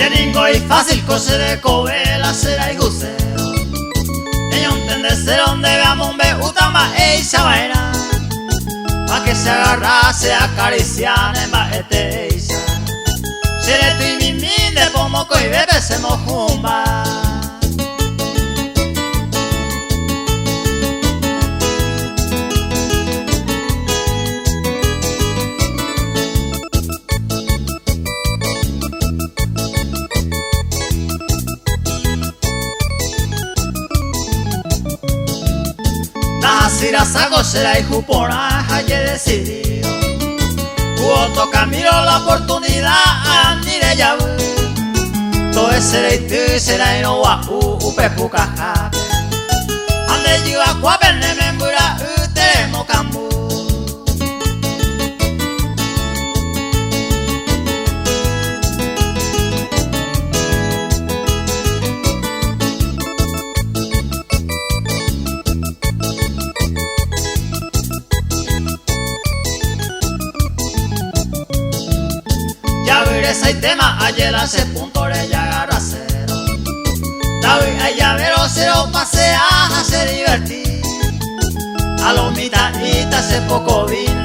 Cheningo y fácil coser covela será y gusero. Ellos entender donde veamos me utama e chabaina. Pa que se agarra se acarician en baeteisa. Seré tu y mimi de pomoco y bebé se mojumba. Sirasago será y jupona haya decidido. Cuoto camino la oportunidad ni de ya. Todo será y tú será y no va upepuca jape. Ande yo a cuapene me mura uteremo cambu. Ese tema ayer hace punto de ya agarra cero. David a llavero cero pasea a se divertir. A lo mitad hace poco vino.